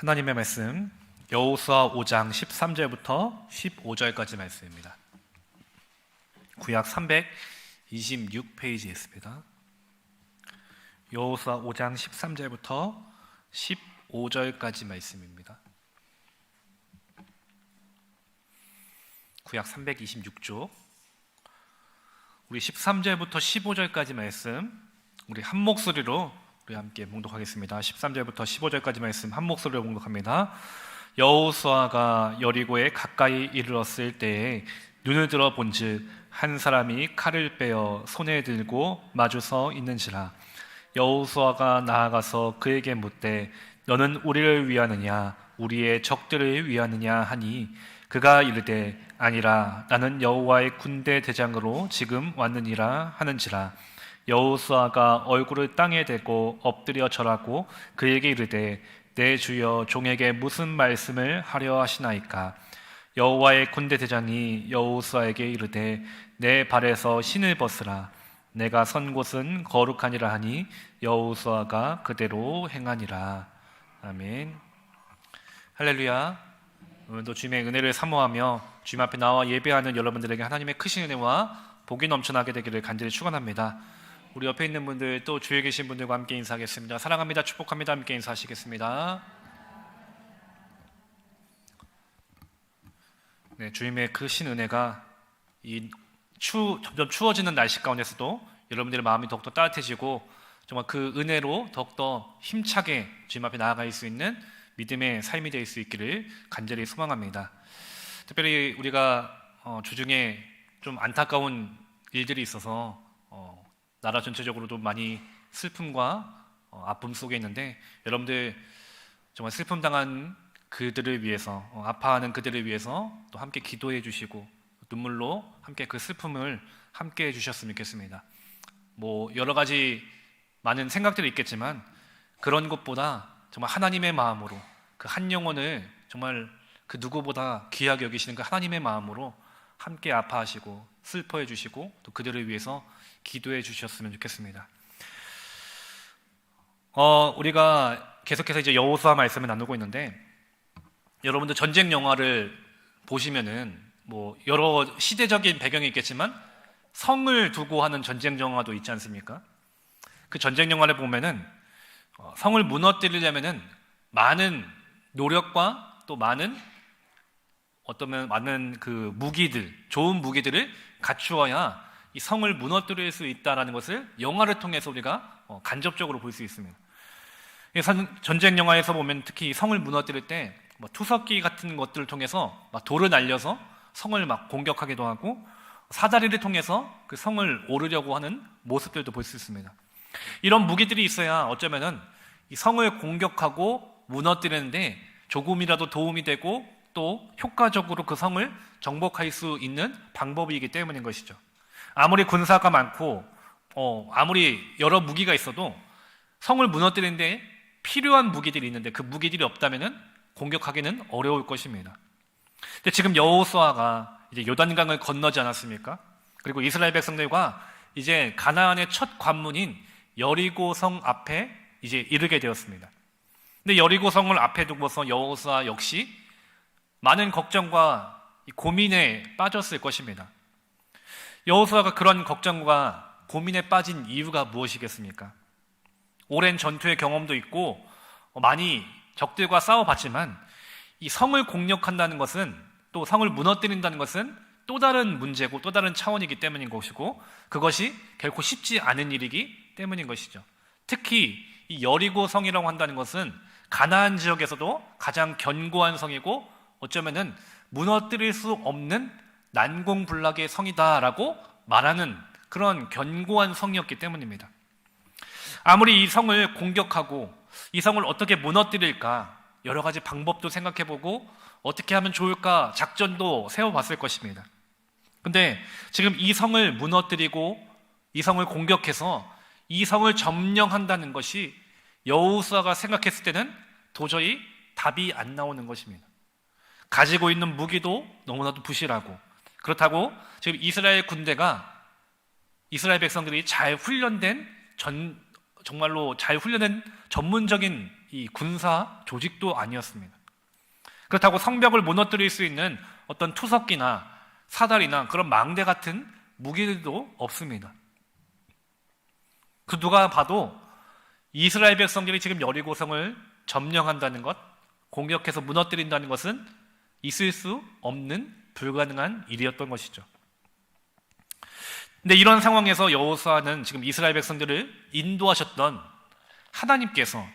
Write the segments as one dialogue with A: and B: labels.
A: 하나님의 말씀 여호수아 5장 13절부터 15절까지 말씀입니다. 구약 326페이지에 있습니다. 여호수아 5장 13절부터 15절까지 말씀입니다. 구약 326쪽 우리 13절부터 15절까지 말씀 우리 한 목소리로 우리 함께 봉독하겠습니다. 13절부터 15절까지 말씀 한 목소리로 봉독합니다. 여호수아가 여리고에 가까이 이르렀을 때에 눈을 들어 본즉 한 사람이 칼을 빼어 손에 들고 마주 서 있는지라. 여호수아가 나아가서 그에게 묻되 너는 우리를 위하느냐 우리의 적들을 위하느냐 하니 그가 이르되 아니라 나는 여호와의 군대 대장으로 지금 왔느니라 하는지라. 여호수아가 얼굴을 땅에 대고 엎드려 절하고 그에게 이르되 내 주여 종에게 무슨 말씀을 하려 하시나이까. 여호와의 군대 대장이 여호수아에게 이르되 내 발에서 신을 벗으라. 내가 선 곳은 거룩하니라 하니 여호수아가 그대로 행하니라. 아멘. 할렐루야. 오늘도 주님의 은혜를 사모하며 주님 앞에 나와 예배하는 여러분들에게 하나님의 크신 은혜와 복이 넘쳐나게 되기를 간절히 축원합니다. 우리 옆에 있는 분들 또 주위에 계신 분들과 함께 인사하겠습니다. 사랑합니다, 축복합니다. 함께 인사하시겠습니다. 네, 주님의 크신 은혜가 이 점점 추워지는 날씨 가운데서도 여러분들의 마음이 더욱더 따뜻해지고 정말 그 은혜로 더욱더 힘차게 주님 앞에 나아갈 수 있는 믿음의 삶이 될 수 있기를 간절히 소망합니다. 특별히 우리가 주중에 좀 안타까운 일들이 있어서 나라 전체적으로도 많이 슬픔과 아픔 속에 있는데 여러분들 정말 슬픔 당한 그들을 위해서 아파하는 그들을 위해서 또 함께 기도해 주시고 눈물로 함께 그 슬픔을 함께 해 주셨으면 좋겠습니다. 뭐 여러 가지 많은 생각들이 있겠지만 그런 것보다 정말 하나님의 마음으로 그 한 영혼을 정말 그 누구보다 귀하게 여기시는 그 하나님의 마음으로 함께 아파하시고 슬퍼해 주시고 또 그들을 위해서 기도해 주셨으면 좋겠습니다. 우리가 계속해서 이제 여호수아 말씀을 나누고 있는데 여러분들 전쟁 영화를 보시면은 뭐 여러 시대적인 배경이 있겠지만 성을 두고 하는 전쟁 영화도 있지 않습니까? 그 전쟁 영화를 보면은 성을 무너뜨리려면은 많은 노력과 또 많은 그 무기들, 좋은 무기들을 갖추어야 이 성을 무너뜨릴 수 있다는 것을 영화를 통해서 우리가 간접적으로 볼 수 있습니다. 전쟁 영화에서 보면 특히 성을 무너뜨릴 때 투석기 같은 것들을 통해서 돌을 날려서 성을 공격하기도 하고 사다리를 통해서 그 성을 오르려고 하는 모습들도 볼 수 있습니다. 이런 무기들이 있어야 어쩌면은 이 성을 공격하고 무너뜨리는데 조금이라도 도움이 되고 또 효과적으로 그 성을 정복할 수 있는 방법이기 때문인 것이죠. 아무리 군사가 많고 아무리 여러 무기가 있어도 성을 무너뜨리는데 필요한 무기들이 있는데 그 무기들이 없다면은 공격하기는 어려울 것입니다. 근데 지금 여호수아가 이제 요단강을 건너지 않았습니까? 그리고 이스라엘 백성들과 이제 가나안의 첫 관문인 여리고 성 앞에 이제 이르게 되었습니다. 근데 여리고 성을 앞에 두고서 여호수아 역시 많은 걱정과 고민에 빠졌을 것입니다. 여호수아가 그런 걱정과 고민에 빠진 이유가 무엇이겠습니까? 오랜 전투의 경험도 있고 많이 적들과 싸워봤지만 이 성을 공격한다는 것은 또 성을 무너뜨린다는 것은 또 다른 문제고 또 다른 차원이기 때문인 것이고 그것이 결코 쉽지 않은 일이기 때문인 것이죠. 특히 이 여리고 성이라고 한다는 것은 가나안 지역에서도 가장 견고한 성이고 어쩌면은 무너뜨릴 수 없는 난공불락의 성이다라고 말하는 그런 견고한 성이었기 때문입니다. 아무리 이 성을 공격하고 이 성을 어떻게 무너뜨릴까 여러 가지 방법도 생각해보고 어떻게 하면 좋을까 작전도 세워봤을 것입니다. 근데 지금 이 성을 무너뜨리고 이 성을 공격해서 이 성을 점령한다는 것이 여호수아가 생각했을 때는 도저히 답이 안 나오는 것입니다. 가지고 있는 무기도 너무나도 부실하고 그렇다고 지금 이스라엘 군대가 이스라엘 백성들이 잘 훈련된 정말로 잘 훈련된 전문적인 이 군사 조직도 아니었습니다. 그렇다고 성벽을 무너뜨릴 수 있는 어떤 투석기나 사다리나 그런 망대 같은 무기들도 없습니다. 그 누가 봐도 이스라엘 백성들이 지금 여리고성을 점령한다는 것, 공격해서 무너뜨린다는 것은 있을 수 없는 불가능한 일이었던 것이죠. 근데 이런 상황에서 여호수아는 지금 이스라엘 백성들을 인도하셨던 하나님께서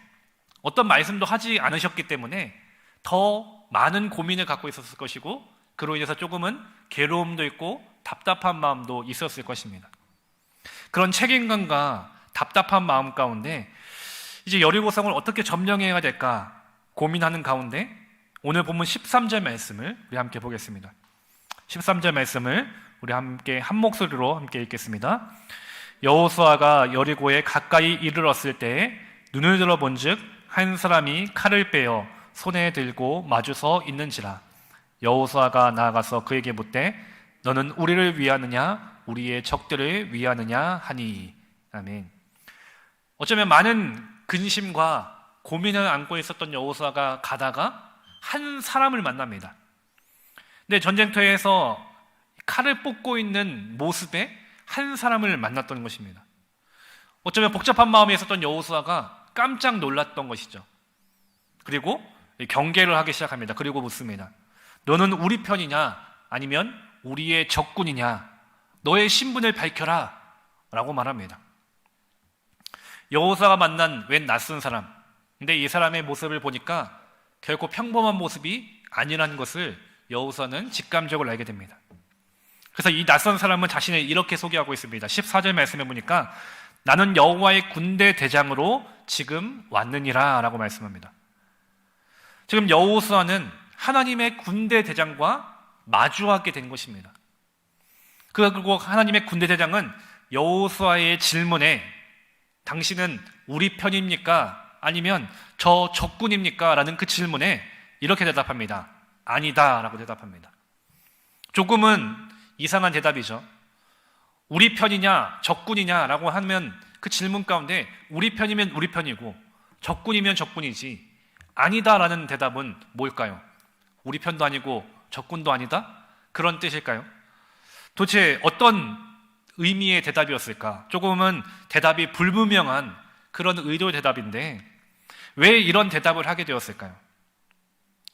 A: 어떤 말씀도 하지 않으셨기 때문에 더 많은 고민을 갖고 있었을 것이고, 그로 인해서 조금은 괴로움도 있고 답답한 마음도 있었을 것입니다. 그런 책임감과 답답한 마음 가운데 이제 여리고성을 어떻게 점령해야 될까 고민하는 가운데 오늘 본문 13절 말씀을 우리 함께 보겠습니다. 13절 말씀을 우리 함께 한 목소리로 함께 읽겠습니다. 여호수아가 여리고에 가까이 이르렀을 때에 눈을 들어 본즉 한 사람이 칼을 빼어 손에 들고 마주서 있는지라. 여호수아가 나아가서 그에게 묻되 너는 우리를 위하느냐 우리의 적들을 위하느냐 하니. 아멘. 어쩌면 많은 근심과 고민을 안고 있었던 여호수아가 가다가 한 사람을 만납니다. 근데 전쟁터에서 칼을 뽑고 있는 모습에 한 사람을 만났던 것입니다. 어쩌면 복잡한 마음에 있었던 여호수아가 깜짝 놀랐던 것이죠. 그리고 경계를 하기 시작합니다. 그리고 묻습니다. 너는 우리 편이냐 아니면 우리의 적군이냐? 너의 신분을 밝혀라 라고 말합니다. 여호수아가 만난 웬 낯선 사람, 근데 이 사람의 모습을 보니까 결코 평범한 모습이 아니라는 것을 여호수아는 직감적으로 알게 됩니다. 그래서 이 낯선 사람은 자신을 이렇게 소개하고 있습니다. 14절 말씀에 보니까 나는 여호와의 군대 대장으로 지금 왔느니라 라고 말씀합니다. 지금 여호수아는 하나님의 군대 대장과 마주하게 된 것입니다. 그리고 하나님의 군대 대장은 여호수아의 질문에 당신은 우리 편입니까? 아니면 저 적군입니까? 라는 그 질문에 이렇게 대답합니다. 아니다 라고 대답합니다. 조금은 이상한 대답이죠. 우리 편이냐 적군이냐 라고 하면 그 질문 가운데 우리 편이면 우리 편이고 적군이면 적군이지 아니다 라는 대답은 뭘까요? 우리 편도 아니고 적군도 아니다? 그런 뜻일까요? 도대체 어떤 의미의 대답이었을까? 조금은 대답이 불분명한 그런 의도 대답인데 왜 이런 대답을 하게 되었을까요?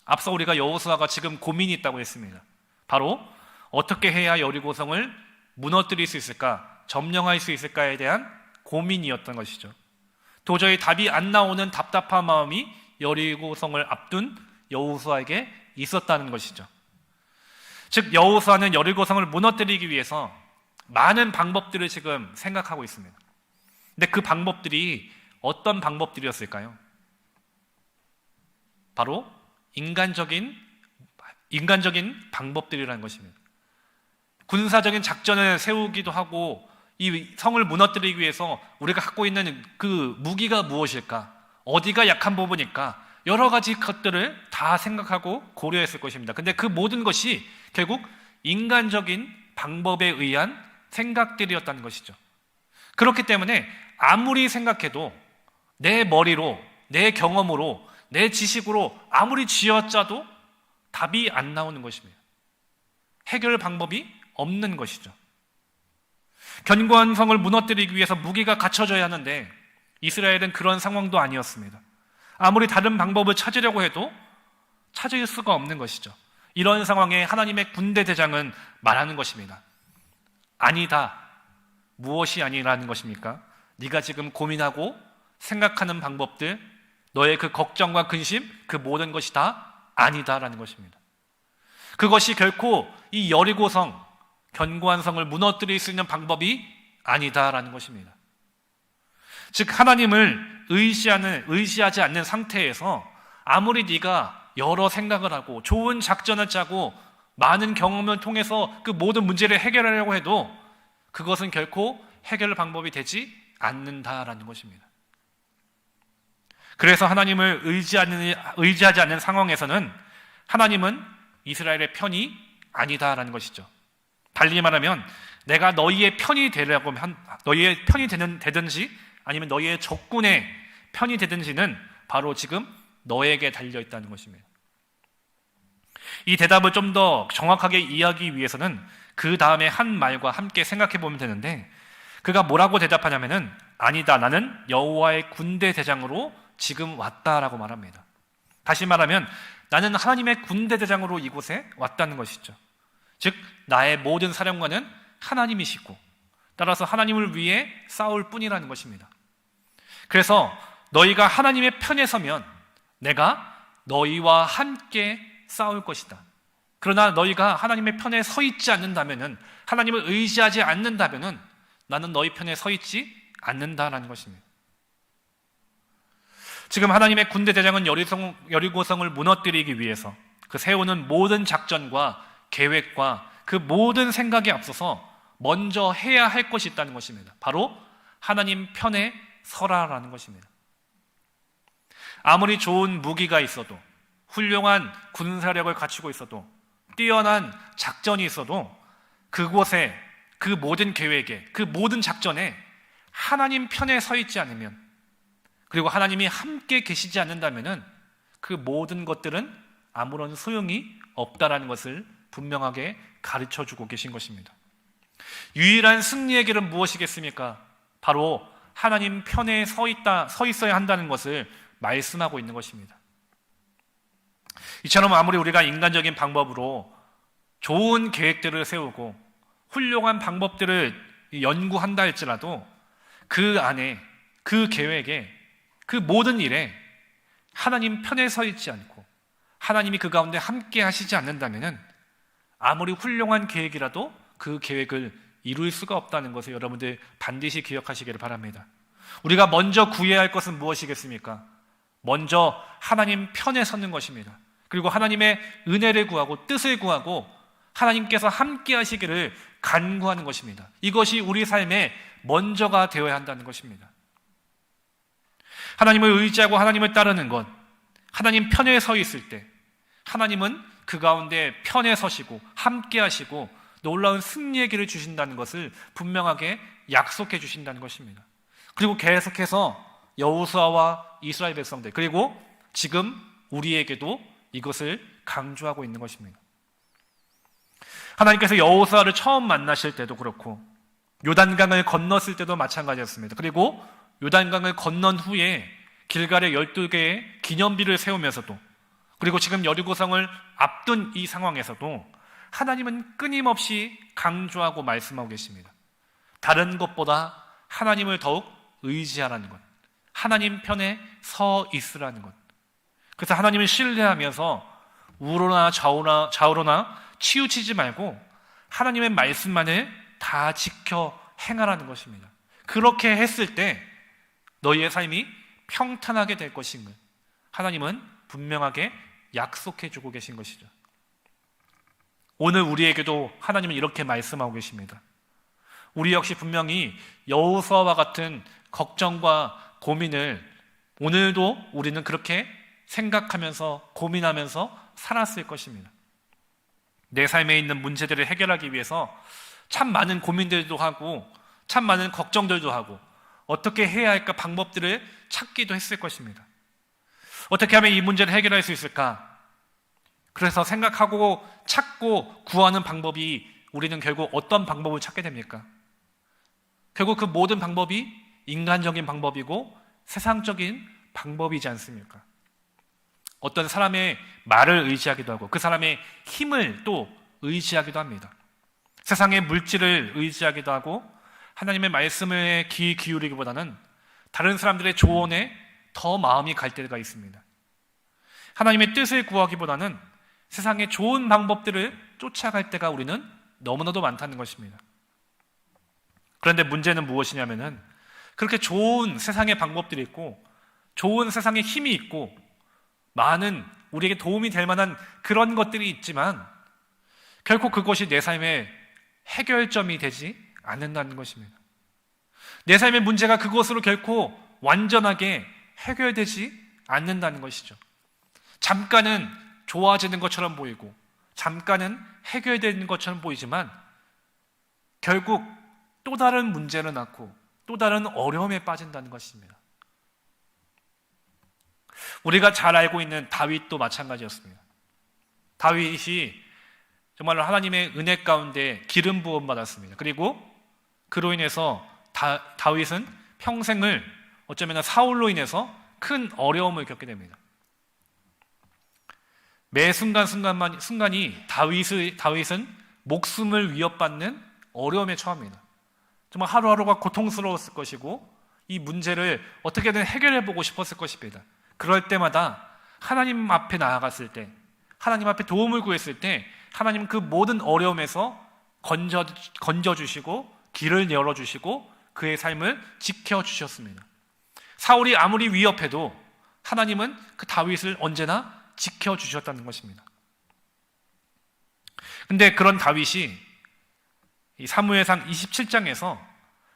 A: 앞서 우리가 여호수아가 지금 고민이 있다고 했습니다. 바로 어떻게 해야 여리고성을 무너뜨릴 수 있을까? 점령할 수 있을까에 대한 고민이었던 것이죠. 도저히 답이 안 나오는 답답한 마음이 여리고성을 앞둔 여호수아에게 있었다는 것이죠. 즉 여호수아는 여리고성을 무너뜨리기 위해서 많은 방법들을 지금 생각하고 있습니다. 근데 그 방법들이 어떤 방법들이었을까요? 바로 인간적인 방법들이라는 것입니다. 군사적인 작전을 세우기도 하고 이 성을 무너뜨리기 위해서 우리가 갖고 있는 그 무기가 무엇일까? 어디가 약한 부분일까? 여러 가지 것들을 다 생각하고 고려했을 것입니다. 근데 그 모든 것이 결국 인간적인 방법에 의한 생각들이었다는 것이죠. 그렇기 때문에 아무리 생각해도 내 머리로, 내 경험으로, 내 지식으로 아무리 쥐어짜도 답이 안 나오는 것입니다. 해결 방법이 없는 것이죠. 견고한 성을 무너뜨리기 위해서 무기가 갖춰져야 하는데 이스라엘은 그런 상황도 아니었습니다. 아무리 다른 방법을 찾으려고 해도 찾을 수가 없는 것이죠. 이런 상황에 하나님의 군대 대장은 말하는 것입니다. 아니다. 무엇이 아니라는 것입니까? 네가 지금 고민하고 생각하는 방법들, 너의 그 걱정과 근심, 그 모든 것이 다 아니다라는 것입니다. 그것이 결코 이 여리고성, 견고한 성을 무너뜨릴 수 있는 방법이 아니다라는 것입니다. 즉 하나님을 의지하지 않는 상태에서 아무리 네가 여러 생각을 하고 좋은 작전을 짜고 많은 경험을 통해서 그 모든 문제를 해결하려고 해도 그것은 결코 해결 방법이 되지 않는다라는 것입니다. 그래서 하나님을 의지하지 않는 상황에서는 하나님은 이스라엘의 편이 아니다라는 것이죠. 달리 말하면 내가 너희의 편이 되든지 아니면 너희의 적군의 편이 되든지는 바로 지금 너에게 달려있다는 것입니다. 이 대답을 좀 더 정확하게 이해하기 위해서는 그 다음에 한 말과 함께 생각해 보면 되는데, 그가 뭐라고 대답하냐면은 아니다, 나는 여호와의 군대 대장으로 지금 왔다라고 말합니다. 다시 말하면 나는 하나님의 군대 대장으로 이곳에 왔다는 것이죠. 즉 나의 모든 사령관은 하나님이시고 따라서 하나님을 위해 싸울 뿐이라는 것입니다. 그래서 너희가 하나님의 편에 서면 내가 너희와 함께 싸울 것이다. 그러나 너희가 하나님의 편에 서 있지 않는다면은, 하나님을 의지하지 않는다면은 나는 너희 편에 서 있지 않는다라는 것입니다. 지금 하나님의 군대 대장은 여리고성을 무너뜨리기 위해서 그 세우는 모든 작전과 계획과 그 모든 생각에 앞서서 먼저 해야 할 것이 있다는 것입니다. 바로 하나님 편에 서라라는 것입니다. 아무리 좋은 무기가 있어도, 훌륭한 군사력을 갖추고 있어도, 뛰어난 작전이 있어도 그곳에, 그 모든 계획에, 그 모든 작전에 하나님 편에 서 있지 않으면, 그리고 하나님이 함께 계시지 않는다면 그 모든 것들은 아무런 소용이 없다라는 것을 분명하게 가르쳐주고 계신 것입니다. 유일한 승리의 길은 무엇이겠습니까? 바로 하나님 편에 서 있어야 한다는 것을 말씀하고 있는 것입니다. 이처럼 아무리 우리가 인간적인 방법으로 좋은 계획들을 세우고 훌륭한 방법들을 연구한다 할지라도 그 안에, 그 계획에, 그 모든 일에 하나님 편에 서 있지 않고 하나님이 그 가운데 함께 하시지 않는다면 아무리 훌륭한 계획이라도 그 계획을 이룰 수가 없다는 것을 여러분들 반드시 기억하시기를 바랍니다. 우리가 먼저 구해야 할 것은 무엇이겠습니까? 먼저 하나님 편에 서는 것입니다. 그리고 하나님의 은혜를 구하고 뜻을 구하고 하나님께서 함께 하시기를 간구하는 것입니다. 이것이 우리 삶의 먼저가 되어야 한다는 것입니다. 하나님을 의지하고 하나님을 따르는 것, 하나님 편에 서 있을 때 하나님은 그 가운데 편에 서시고 함께 하시고 놀라운 승리의 길을 주신다는 것을 분명하게 약속해 주신다는 것입니다. 그리고 계속해서 여호수아와 이스라엘 백성들, 그리고 지금 우리에게도 이것을 강조하고 있는 것입니다. 하나님께서 여호수아를 처음 만나실 때도 그렇고 요단강을 건넜을 때도 마찬가지였습니다. 그리고 요단강을 건넌 후에 길갈에 12개의 기념비를 세우면서도, 그리고 지금 여리고성을 앞둔 이 상황에서도 하나님은 끊임없이 강조하고 말씀하고 계십니다. 다른 것보다 하나님을 더욱 의지하라는 것, 하나님 편에 서 있으라는 것. 그래서 하나님을 신뢰하면서 우로나 좌우로나 치우치지 말고 하나님의 말씀만을 다 지켜 행하라는 것입니다. 그렇게 했을 때 너희의 삶이 평탄하게 될 것인 것, 하나님은 분명하게 약속해 주고 계신 것이죠. 오늘 우리에게도 하나님은 이렇게 말씀하고 계십니다. 우리 역시 분명히 여호수아와 같은 걱정과 고민을 오늘도 우리는 그렇게 생각하면서 고민하면서 살았을 것입니다. 내 삶에 있는 문제들을 해결하기 위해서 참 많은 고민들도 하고 참 많은 걱정들도 하고 어떻게 해야 할까 방법들을 찾기도 했을 것입니다. 어떻게 하면 이 문제를 해결할 수 있을까? 그래서 생각하고 찾고 구하는 방법이, 우리는 결국 어떤 방법을 찾게 됩니까? 결국 그 모든 방법이 인간적인 방법이고 세상적인 방법이지 않습니까? 어떤 사람의 말을 의지하기도 하고 그 사람의 힘을 또 의지하기도 합니다. 세상의 물질을 의지하기도 하고 하나님의 말씀에 귀 기울이기보다는 다른 사람들의 조언에 더 마음이 갈 때가 있습니다. 하나님의 뜻을 구하기보다는 세상의 좋은 방법들을 쫓아갈 때가 우리는 너무나도 많다는 것입니다. 그런데 문제는 무엇이냐면은 그렇게 좋은 세상의 방법들이 있고 좋은 세상의 힘이 있고 많은 우리에게 도움이 될 만한 그런 것들이 있지만 결코 그것이 내 삶의 해결점이 되지 않는다는 것입니다. 내 삶의 문제가 그것으로 결코 완전하게 해결되지 않는다는 것이죠. 잠깐은 좋아지는 것처럼 보이고 잠깐은 해결되는 것처럼 보이지만 결국 또 다른 문제를 낳고 또 다른 어려움에 빠진다는 것입니다. 우리가 잘 알고 있는 다윗도 마찬가지였습니다. 다윗이 정말로 하나님의 은혜 가운데 기름 부음 받았습니다. 그리고 그로 인해서 다윗은 평생을 어쩌면 사울로 인해서 큰 어려움을 겪게 됩니다. 매 순간이 다윗은 목숨을 위협받는 어려움에 처합니다. 정말 하루하루가 고통스러웠을 것이고 이 문제를 어떻게든 해결해 보고 싶었을 것입니다. 그럴 때마다 하나님 앞에 나아갔을 때, 하나님 앞에 도움을 구했을 때 하나님은 그 모든 어려움에서 건져주시고 길을 열어주시고 그의 삶을 지켜주셨습니다. 사울이 아무리 위협해도 하나님은 그 다윗을 언제나 지켜주셨다는 것입니다. 근데 그런 다윗이 이 사무엘상 27장에서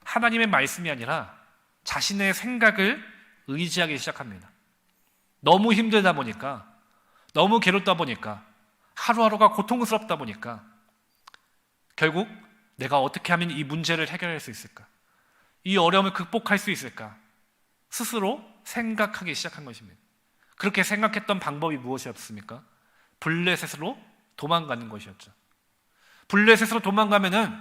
A: 하나님의 말씀이 아니라 자신의 생각을 의지하기 시작합니다. 너무 힘들다 보니까, 너무 괴롭다 보니까, 하루하루가 고통스럽다 보니까 결국 내가 어떻게 하면 이 문제를 해결할 수 있을까? 이 어려움을 극복할 수 있을까? 스스로 생각하기 시작한 것입니다. 그렇게 생각했던 방법이 무엇이었습니까? 블레셋으로 도망가는 것이었죠. 블레셋으로 도망가면은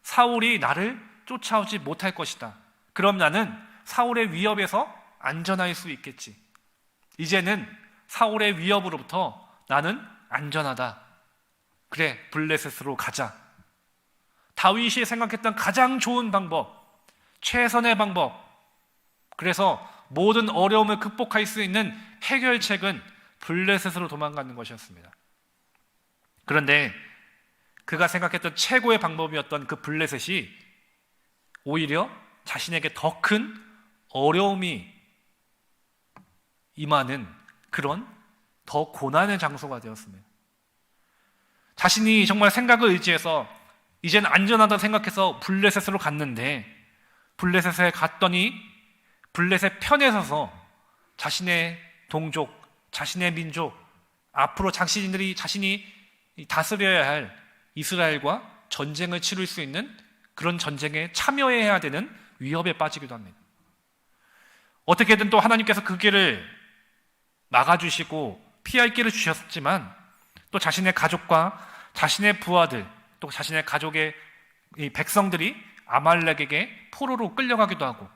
A: 사울이 나를 쫓아오지 못할 것이다. 그럼 나는 사울의 위협에서 안전할 수 있겠지. 이제는 사울의 위협으로부터 나는 안전하다. 그래, 블레셋으로 가자. 다윗이 생각했던 가장 좋은 방법, 최선의 방법, 그래서 모든 어려움을 극복할 수 있는 해결책은 블레셋으로 도망가는 것이었습니다. 그런데 그가 생각했던 최고의 방법이었던 그 블레셋이 오히려 자신에게 더 큰 어려움이 임하는 그런 더 고난의 장소가 되었습니다. 자신이 정말 생각을 의지해서 이젠 안전하다 생각해서 블레셋으로 갔는데 블레셋에 갔더니 블레셋 편에 서서 자신의 동족, 자신의 민족, 앞으로 자신이 다스려야 할 이스라엘과 전쟁을 치를 수 있는 그런 전쟁에 참여해야 되는 위협에 빠지기도 합니다. 어떻게든 또 하나님께서 그 길을 막아주시고 피할 길을 주셨지만 또 자신의 가족과 자신의 부하들 또 자신의 가족의 이 백성들이 아말렉에게 포로로 끌려가기도 하고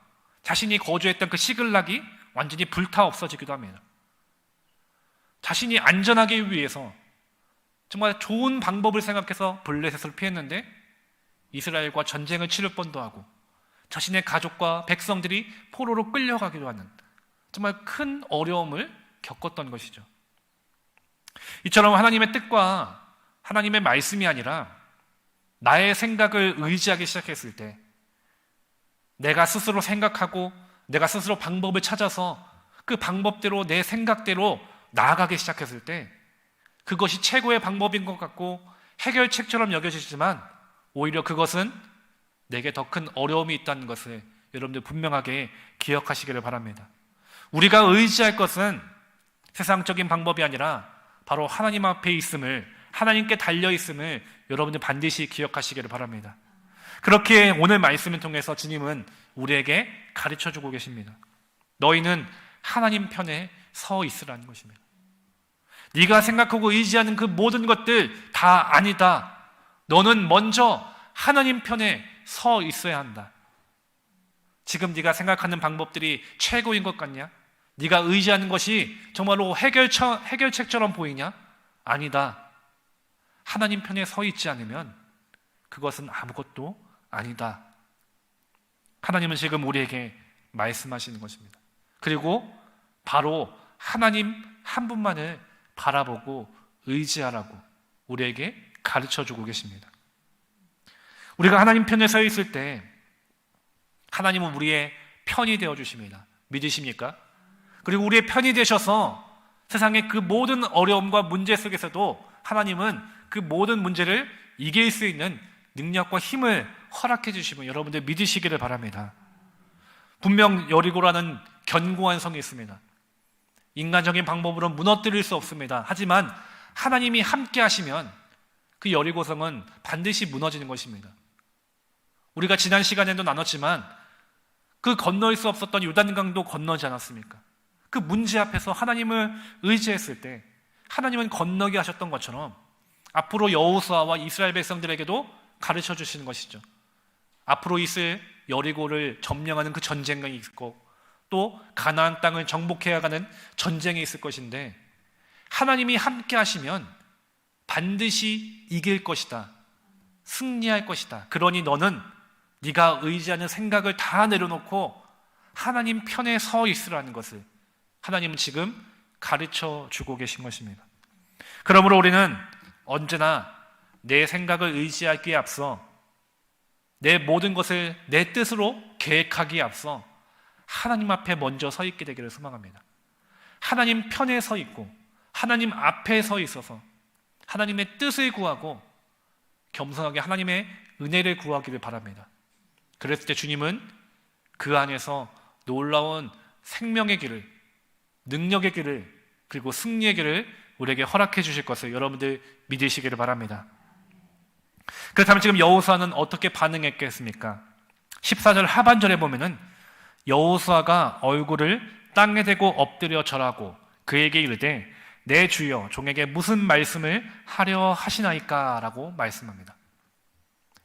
A: 자신이 거주했던 그 시글락이 완전히 불타 없어지기도 합니다. 자신이 안전하기 위해서 정말 좋은 방법을 생각해서 블레셋을 피했는데 이스라엘과 전쟁을 치를 뻔도 하고 자신의 가족과 백성들이 포로로 끌려가기도 하는 정말 큰 어려움을 겪었던 것이죠. 이처럼 하나님의 뜻과 하나님의 말씀이 아니라 나의 생각을 의지하기 시작했을 때 내가 스스로 생각하고 내가 스스로 방법을 찾아서 그 방법대로 내 생각대로 나아가기 시작했을 때 그것이 최고의 방법인 것 같고 해결책처럼 여겨지지만 오히려 그것은 내게 더 큰 어려움이 있다는 것을 여러분들 분명하게 기억하시기를 바랍니다. 우리가 의지할 것은 세상적인 방법이 아니라 바로 하나님 앞에 있음을, 하나님께 달려있음을 여러분들 반드시 기억하시기를 바랍니다. 그렇게 오늘 말씀을 통해서 주님은 우리에게 가르쳐주고 계십니다. 너희는 하나님 편에 서 있으라는 것입니다. 네가 생각하고 의지하는 그 모든 것들 다 아니다. 너는 먼저 하나님 편에 서 있어야 한다. 지금 네가 생각하는 방법들이 최고인 것 같냐? 네가 의지하는 것이 정말로 해결책처럼 보이냐? 아니다. 하나님 편에 서 있지 않으면 그것은 아무것도 아니다. 하나님은 지금 우리에게 말씀하시는 것입니다. 그리고 바로 하나님 한 분만을 바라보고 의지하라고 우리에게 가르쳐주고 계십니다. 우리가 하나님 편에 서 있을 때 하나님은 우리의 편이 되어주십니다. 믿으십니까? 그리고 우리의 편이 되셔서 세상의 그 모든 어려움과 문제 속에서도 하나님은 그 모든 문제를 이길 수 있는 능력과 힘을 허락해 주시면 여러분들 믿으시기를 바랍니다. 분명 여리고라는 견고한 성이 있습니다. 인간적인 방법으로 무너뜨릴 수 없습니다. 하지만 하나님이 함께 하시면 그 여리고성은 반드시 무너지는 것입니다. 우리가 지난 시간에도 나눴지만 그 건널 수 없었던 요단강도 건너지 않았습니까? 그 문제 앞에서 하나님을 의지했을 때 하나님은 건너게 하셨던 것처럼 앞으로 여호수아와 이스라엘 백성들에게도 가르쳐 주시는 것이죠. 앞으로 있을 여리고를 점령하는 그 전쟁이 있고 또 가나안 땅을 정복해야 가는 전쟁이 있을 것인데 하나님이 함께 하시면 반드시 이길 것이다. 승리할 것이다. 그러니 너는 네가 의지하는 생각을 다 내려놓고 하나님 편에 서 있으라는 것을 하나님은 지금 가르쳐 주고 계신 것입니다. 그러므로 우리는 언제나 내 생각을 의지하기에 앞서 내 모든 것을 내 뜻으로 계획하기에 앞서 하나님 앞에 먼저 서 있게 되기를 소망합니다. 하나님 편에 서 있고 하나님 앞에 서 있어서 하나님의 뜻을 구하고 겸손하게 하나님의 은혜를 구하기를 바랍니다. 그랬을 때 주님은 그 안에서 놀라운 생명의 길을, 능력의 길을, 그리고 승리의 길을 우리에게 허락해 주실 것을 여러분들 믿으시기를 바랍니다. 그렇다면 지금 여호수아는 어떻게 반응했겠습니까? 14절 하반절에 보면은 여호수아가 얼굴을 땅에 대고 엎드려 절하고 그에게 이르되 내 주여 종에게 무슨 말씀을 하려 하시나이까? 라고 말씀합니다.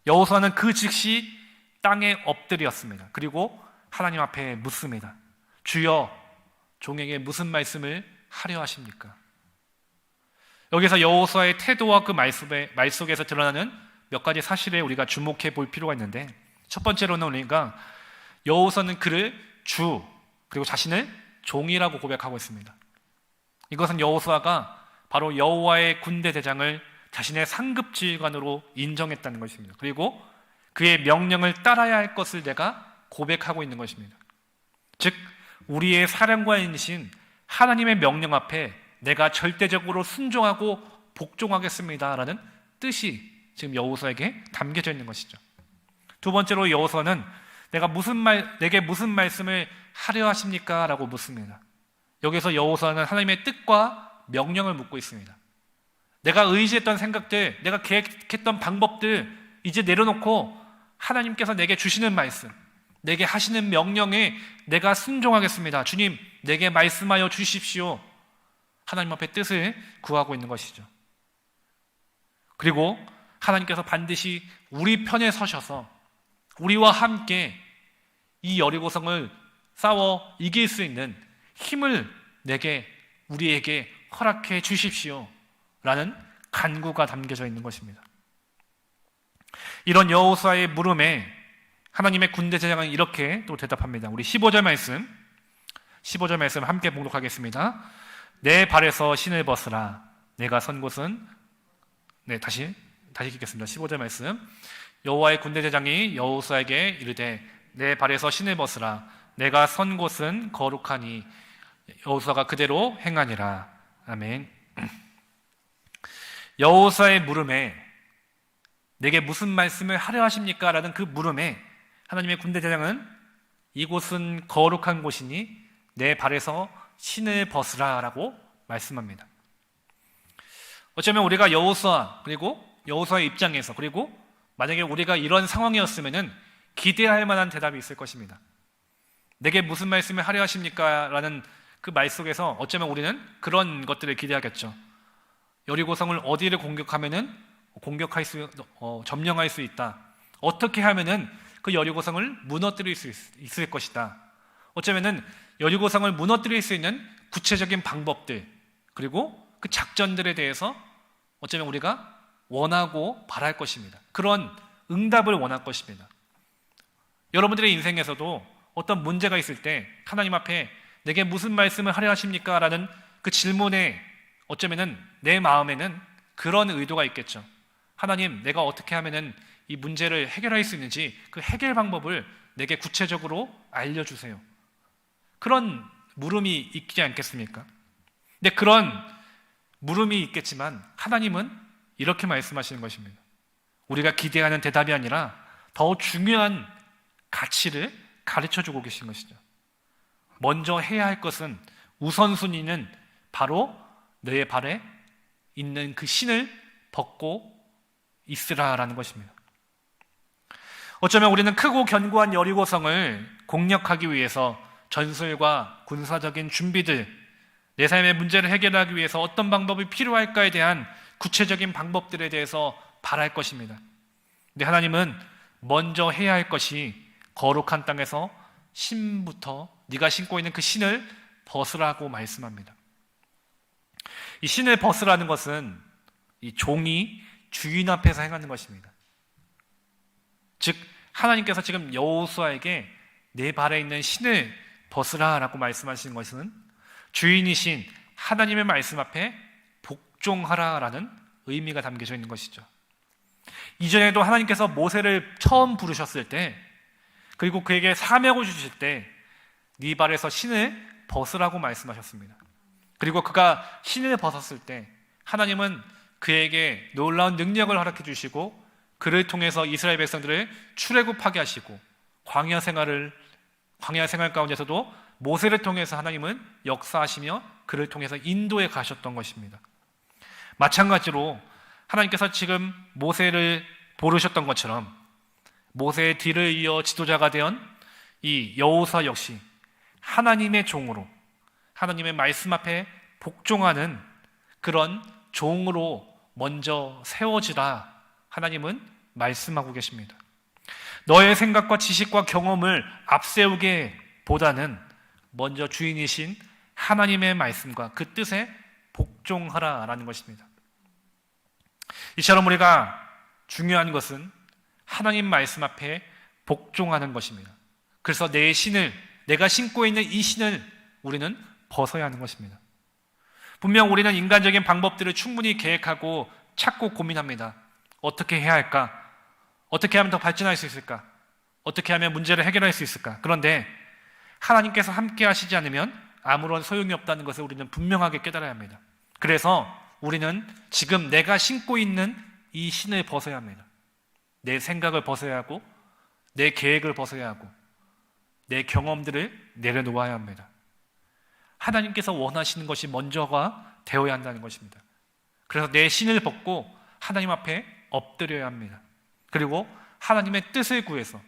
A: 여호수아는 그 즉시 땅에 엎드렸습니다. 그리고 하나님 앞에 묻습니다. 주여 종에게 무슨 말씀을 하려 하십니까? 여기서 여호수아의 태도와 그 말 속에서 드러나는 몇 가지 사실에 우리가 주목해 볼 필요가 있는데, 첫 번째로는 우리가 여호수아는 그를 주 그리고 자신을 종이라고 고백하고 있습니다. 이것은 여호수아가 바로 여호와의 군대 대장을 자신의 상급 지휘관으로 인정했다는 것입니다. 그리고 그의 명령을 따라야 할 것을 내가 고백하고 있는 것입니다. 즉 우리의 사령관이신 하나님의 명령 앞에 내가 절대적으로 순종하고 복종하겠습니다라는 뜻이 지금 여호수아에게 담겨져 있는 것이죠. 두 번째로 여호수아는 내게 무슨 말씀을 하려 하십니까? 라고 묻습니다. 여기서 여호수아는 하나님의 뜻과 명령을 묻고 있습니다. 내가 의지했던 생각들, 내가 계획했던 방법들 이제 내려놓고 하나님께서 내게 주시는 말씀, 내게 하시는 명령에 내가 순종하겠습니다. 주님, 내게 말씀하여 주십시오. 하나님 앞에 뜻을 구하고 있는 것이죠. 그리고 하나님께서 반드시 우리 편에 서셔서 우리와 함께 이 여리고성을 싸워 이길 수 있는 힘을 우리에게 허락해 주십시오 라는 간구가 담겨져 있는 것입니다. 이런 여호수아의 물음에 하나님의 군대 제장은 이렇게 또 대답합니다. 우리 15절 말씀 함께 봉독하겠습니다. 내 발에서 신을 벗으라. 내가 선 곳은 다시 읽겠습니다. 15절 말씀. 여호와의 군대 제장이 여호수아에게 이르되 내 발에서 신을 벗으라. 내가 선 곳은 거룩하니 여호수아가 그대로 행하니라. 아멘. 여호수아의 물음에 내게 무슨 말씀을 하려 하십니까? 라는 그 물음에 하나님의 군대 대장은 이곳은 거룩한 곳이니 내 발에서 신을 벗으라 라고 말씀합니다. 어쩌면 우리가 여호수아 그리고 여호수아의 입장에서 그리고 만약에 우리가 이런 상황이었으면 기대할 만한 대답이 있을 것입니다. 내게 무슨 말씀을 하려 하십니까? 라는 그 말 속에서 어쩌면 우리는 그런 것들을 기대하겠죠. 여리고성을 어디를 공격하면은 점령할 수 있다. 어떻게 하면은 그 여리고성을 무너뜨릴 수 있을 것이다. 어쩌면은 여리고성을 무너뜨릴 수 있는 구체적인 방법들 그리고 그 작전들에 대해서 어쩌면 우리가 원하고 바랄 것입니다. 그런 응답을 원할 것입니다. 여러분들의 인생에서도 어떤 문제가 있을 때 하나님 앞에 내게 무슨 말씀을 하려 하십니까? 라는 그 질문에 어쩌면은 내 마음에는 그런 의도가 있겠죠. 하나님, 내가 어떻게 하면은 이 문제를 해결할 수 있는지 그 해결 방법을 내게 구체적으로 알려주세요. 그런 물음이 있지 않겠습니까? 근데 그런 물음이 있겠지만 하나님은 이렇게 말씀하시는 것입니다. 우리가 기대하는 대답이 아니라 더 중요한 가치를 가르쳐주고 계신 것이죠. 먼저 해야 할 것은 우선순위는 바로 너의 발에 있는 그 신을 벗고 있으라라는 것입니다. 어쩌면 우리는 크고 견고한 여리고성을 공략하기 위해서 전술과 군사적인 준비들, 내 삶의 문제를 해결하기 위해서 어떤 방법이 필요할까에 대한 구체적인 방법들에 대해서 바랄 것입니다. 근데 하나님은 먼저 해야 할 것이 거룩한 땅에서 신부터 네가 신고 있는 그 신을 벗으라고 말씀합니다. 이 신을 벗으라는 것은 이 종이 주인 앞에서 행하는 것입니다. 즉 하나님께서 지금 여호수아에게 내 발에 있는 신을 벗으라라고 말씀하시는 것은 주인이신 하나님의 말씀 앞에 복종하라라는 의미가 담겨져 있는 것이죠. 이전에도 하나님께서 모세를 처음 부르셨을 때, 그리고 그에게 사명을 주실 때 네 발에서 신을 벗으라고 말씀하셨습니다. 그리고 그가 신을 벗었을 때 하나님은 그에게 놀라운 능력을 허락해 주시고 그를 통해서 이스라엘 백성들을 출애굽하게 하시고 광야 생활 가운데서도 모세를 통해서 하나님은 역사하시며 그를 통해서 인도해 가셨던 것입니다. 마찬가지로 하나님께서 지금 모세를 부르셨던 것처럼 모세의 뒤를 이어 지도자가 된 이 여호수아 역시 하나님의 종으로, 하나님의 말씀 앞에 복종하는 그런 종으로 먼저 세워지라 하나님은 말씀하고 계십니다. 너의 생각과 지식과 경험을 앞세우게 보다는 먼저 주인이신 하나님의 말씀과 그 뜻에 복종하라라는 것입니다. 이처럼 우리가 중요한 것은 하나님 말씀 앞에 복종하는 것입니다. 그래서 내 신을, 내가 신고 있는 이 신을 우리는 벗어야 하는 것입니다. 분명 우리는 인간적인 방법들을 충분히 계획하고 찾고 고민합니다. 어떻게 해야 할까? 어떻게 하면 더 발전할 수 있을까? 어떻게 하면 문제를 해결할 수 있을까? 그런데 하나님께서 함께 하시지 않으면 아무런 소용이 없다는 것을 우리는 분명하게 깨달아야 합니다. 그래서 우리는 지금 내가 신고 있는 이 신을 벗어야 합니다. 내 생각을 벗어야 하고 내 계획을 벗어야 하고 내 경험들을 내려놓아야 합니다. 하나님께서 원하시는 것이 먼저가 되어야 한다는 것입니다. 그래서 내 신을 벗고 하나님 앞에 엎드려야 합니다. 그리고 하나님의 뜻을 구해서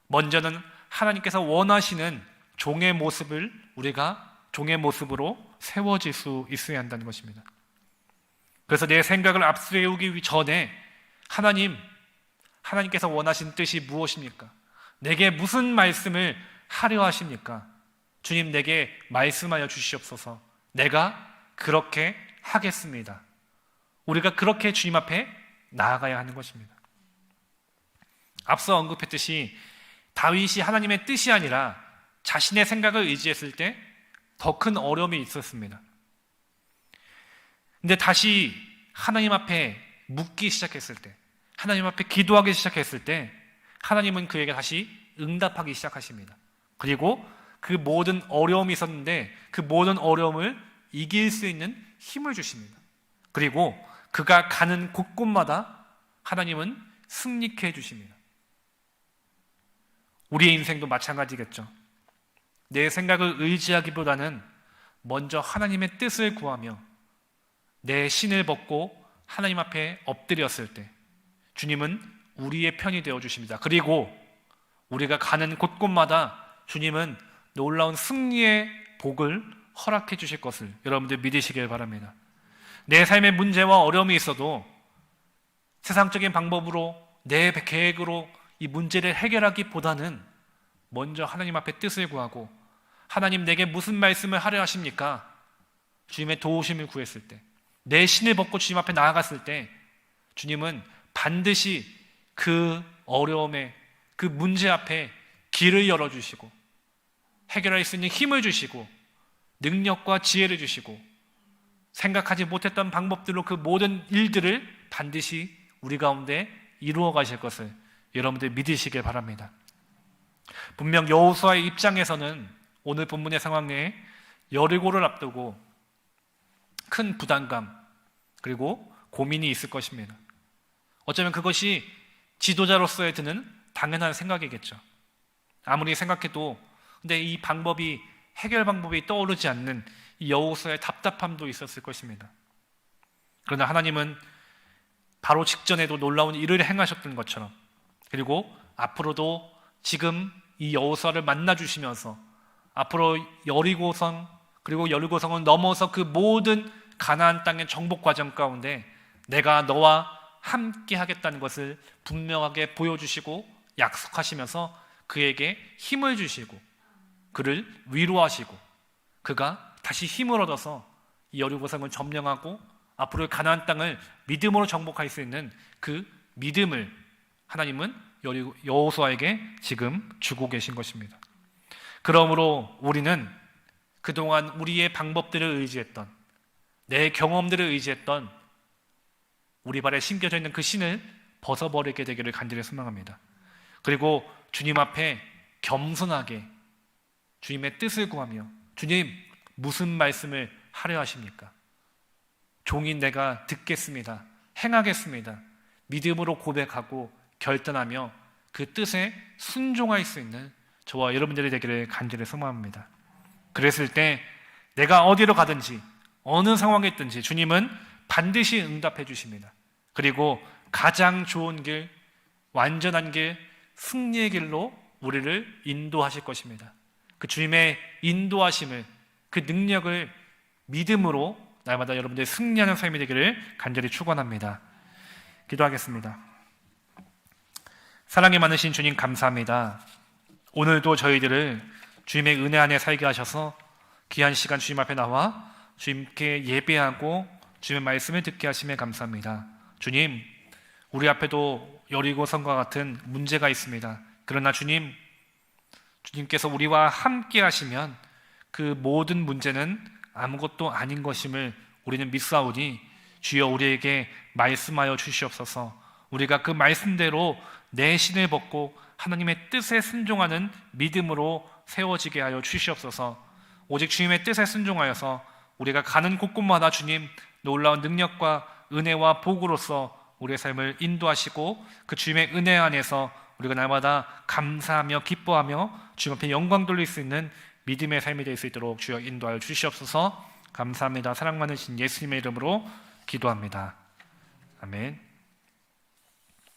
A: 먼저는 하나님께서 원하시는 종의 모습을 우리가 종의 모습으로 세워질 수 있어야 한다는 것입니다. 그래서 내 생각을 앞세우기 전에 하나님께서 원하신 뜻이 무엇입니까? 내게 무슨 말씀을 하려 하십니까? 주님, 내게 말씀하여 주시옵소서. 내가 그렇게 하겠습니다. 우리가 그렇게 주님 앞에 나아가야 하는 것입니다. 앞서 언급했듯이 다윗이 하나님의 뜻이 아니라 자신의 생각을 의지했을 때 더 큰 어려움이 있었습니다. 근데 다시 하나님 앞에 묻기 시작했을 때, 하나님 앞에 기도하기 시작했을 때 하나님은 그에게 다시 응답하기 시작하십니다. 그리고 그 모든 어려움이 있었는데 그 모든 어려움을 이길 수 있는 힘을 주십니다. 그리고 그가 가는 곳곳마다 하나님은 승리케 해주십니다. 우리의 인생도 마찬가지겠죠. 내 생각을 의지하기보다는 먼저 하나님의 뜻을 구하며 내 신을 벗고 하나님 앞에 엎드렸을 때 주님은 우리의 편이 되어주십니다. 그리고 우리가 가는 곳곳마다 주님은 놀라운 승리의 복을 허락해 주실 것을 여러분들 믿으시길 바랍니다. 내 삶의 문제와 어려움이 있어도 세상적인 방법으로 내 계획으로 이 문제를 해결하기보다는 먼저 하나님 앞에 뜻을 구하고 하나님 내게 무슨 말씀을 하려 하십니까? 주님의 도우심을 구했을 때 내 신을 벗고 주님 앞에 나아갔을 때 주님은 반드시 그 어려움에 그 문제 앞에 길을 열어주시고 해결할 수 있는 힘을 주시고 능력과 지혜를 주시고 생각하지 못했던 방법들로 그 모든 일들을 반드시 우리 가운데 이루어 가실 것을 여러분들 믿으시길 바랍니다. 분명 여호수아의 입장에서는 오늘 본문의 상황에 여리고를 앞두고 큰 부담감 그리고 고민이 있을 것입니다. 어쩌면 그것이 지도자로서의 드는 당연한 생각이겠죠. 아무리 생각해도 근데 이 방법이 해결 방법이 떠오르지 않는 이 여호수아의 답답함도 있었을 것입니다. 그러나 하나님은 바로 직전에도 놀라운 일을 행하셨던 것처럼 그리고 앞으로도 지금 이 여호수아를 만나 주시면서 앞으로 여리고성, 그리고 여리고성을 넘어서 그 모든 가나안 땅의 정복 과정 가운데 내가 너와 함께 하겠다는 것을 분명하게 보여주시고 약속하시면서 그에게 힘을 주시고 그를 위로하시고 그가 다시 힘을 얻어서 이 여리고성을 점령하고 앞으로 가나안 땅을 믿음으로 정복할 수 있는 그 믿음을 하나님은 여호수아에게 지금 주고 계신 것입니다. 그러므로 우리는 그동안 우리의 방법들을 의지했던, 내 경험들을 의지했던 우리 발에 심겨져 있는 그 신을 벗어버리게 되기를 간절히 소망합니다. 그리고 주님 앞에 겸손하게 주님의 뜻을 구하며 주님 무슨 말씀을 하려 하십니까? 종인 내가 듣겠습니다. 행하겠습니다. 믿음으로 고백하고 결단하며 그 뜻에 순종할 수 있는 저와 여러분들이 되기를 간절히 소망합니다. 그랬을 때 내가 어디로 가든지 어느 상황에 있든지 주님은 반드시 응답해 주십니다. 그리고 가장 좋은 길, 완전한 길, 승리의 길로 우리를 인도하실 것입니다. 그 주님의 인도하심을, 그 능력을 믿음으로 날마다 여러분들이 승리하는 삶이 되기를 간절히 축원합니다. 기도하겠습니다. 사랑이 많으신 주님 감사합니다. 오늘도 저희들을 주님의 은혜 안에 살게 하셔서 귀한 시간 주님 앞에 나와 주님께 예배하고 주님의 말씀을 듣게 하심에 감사합니다. 주님, 우리 앞에도 여리고성과 같은 문제가 있습니다. 그러나 주님께서 우리와 함께 하시면 그 모든 문제는 아무것도 아닌 것임을 우리는 믿사오니 주여 우리에게 말씀하여 주시옵소서. 우리가 그 말씀대로 내 신을 벗고 하나님의 뜻에 순종하는 믿음으로 세워지게 하여 주시옵소서. 오직 주님의 뜻에 순종하여서 우리가 가는 곳곳마다 주님 놀라운 능력과 은혜와 복으로서 우리의 삶을 인도하시고 그 주님의 은혜 안에서 우리가 날마다 감사하며 기뻐하며 주님 앞에 영광 돌릴 수 있는 믿음의 삶이 될 수 있도록 주여 인도하여 주시옵소서. 감사합니다. 사랑 많으신 예수님의 이름으로 기도합니다. 아멘.